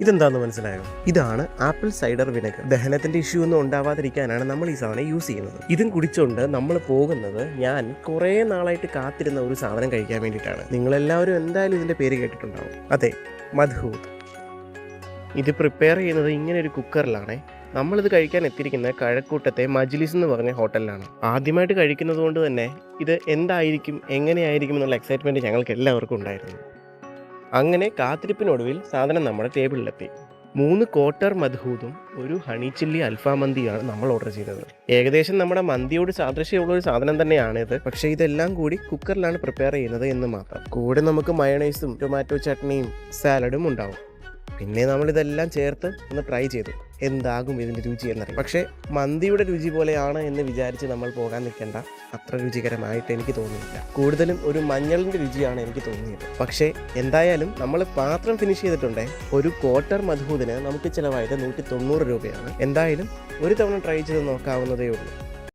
ഇതെന്താണെന്ന് മനസ്സിലായോ? ഇതാണ് ആപ്പിൾ സൈഡർ വിനെഗർ. ദഹനത്തിന്റെ ഇഷ്യൂ ഒന്നും ഉണ്ടാവാതിരിക്കാനാണ് നമ്മൾ ഈ സാധനം യൂസ് ചെയ്യുന്നത്. ഇതും കുടിച്ചുകൊണ്ട് നമ്മൾ പോകുന്നത് ഞാൻ കുറേ നാളായിട്ട് കാത്തിരുന്ന ഒരു സാധനം കഴിക്കാൻ വേണ്ടിയിട്ടാണ്. നിങ്ങളെല്ലാവരും എന്തായാലും ഇതിന്റെ പേര് കേട്ടിട്ടുണ്ടാവും. അതെ, മദ്ഹൂത്. ഇത് പ്രിപ്പയർ ചെയ്യുന്നത് ഇങ്ങനെ ഒരു കുക്കറിലാണേ. നമ്മളിത് കഴിക്കാൻ എത്തിയിരിക്കുന്നത് കഴക്കൂട്ടത്തെ മജ്ലിസ് എന്ന് പറഞ്ഞ ഹോട്ടലിലാണ്. ആദ്യമായിട്ട് കഴിക്കുന്നത് കൊണ്ട് തന്നെ ഇത് എന്തായിരിക്കും, എങ്ങനെയായിരിക്കും എന്നുള്ള എക്സൈറ്റ്മെൻറ്റ് ഞങ്ങൾക്ക് എല്ലാവർക്കും ഉണ്ടായിരുന്നു. അങ്ങനെ കാത്തിരിപ്പിനൊടുവിൽ സാധനം നമ്മുടെ ടേബിളിലെത്തി. 3 ക്വാർട്ടർ മദ്ഹൂതും ഒരു ഹണി ചില്ലി അൽഫാം മന്തിയാണ് നമ്മൾ ഓർഡർ ചെയ്തത്. ഏകദേശം നമ്മുടെ മന്തിയോട് സാദൃശ്യമുള്ള ഒരു സാധനം തന്നെയാണിത്. പക്ഷേ ഇതെല്ലാം കൂടി കുക്കറിലാണ് പ്രിപ്പയർ ചെയ്യുന്നത് എന്ന് മാത്രം. കൂടെ നമുക്ക് മയണൈസും ടൊമാറ്റോ ചട്നിയും സാലഡും ഉണ്ടാവും. പിന്നെ നമ്മളിതെല്ലാം ചേർത്ത് ഒന്ന് ട്രൈ ചെയ്തു, എന്താകും ഇതിൻ്റെ രുചി എന്നറിയാം. പക്ഷേ മന്തിയുടെ രുചി പോലെയാണ് എന്ന് വിചാരിച്ച് നമ്മൾ പോകാൻ നിൽക്കേണ്ട. അത്ര രുചികരമായിട്ട് എനിക്ക് തോന്നിയില്ല. കൂടുതലും ഒരു മഞ്ഞളിൻ്റെ രുചിയാണ് എനിക്ക് തോന്നിയത്. പക്ഷേ എന്തായാലും നമ്മൾ പാത്രം ഫിനിഷ് ചെയ്തിട്ടുണ്ടേ. ഒരു ക്വാർട്ടർ മദ്ഹൂതിന് നമുക്ക് ചിലവായത് 190 രൂപയാണ്. എന്തായാലും ഒരു തവണ ട്രൈ ചെയ്ത് നോക്കാവുന്നതേ ഉള്ളൂ.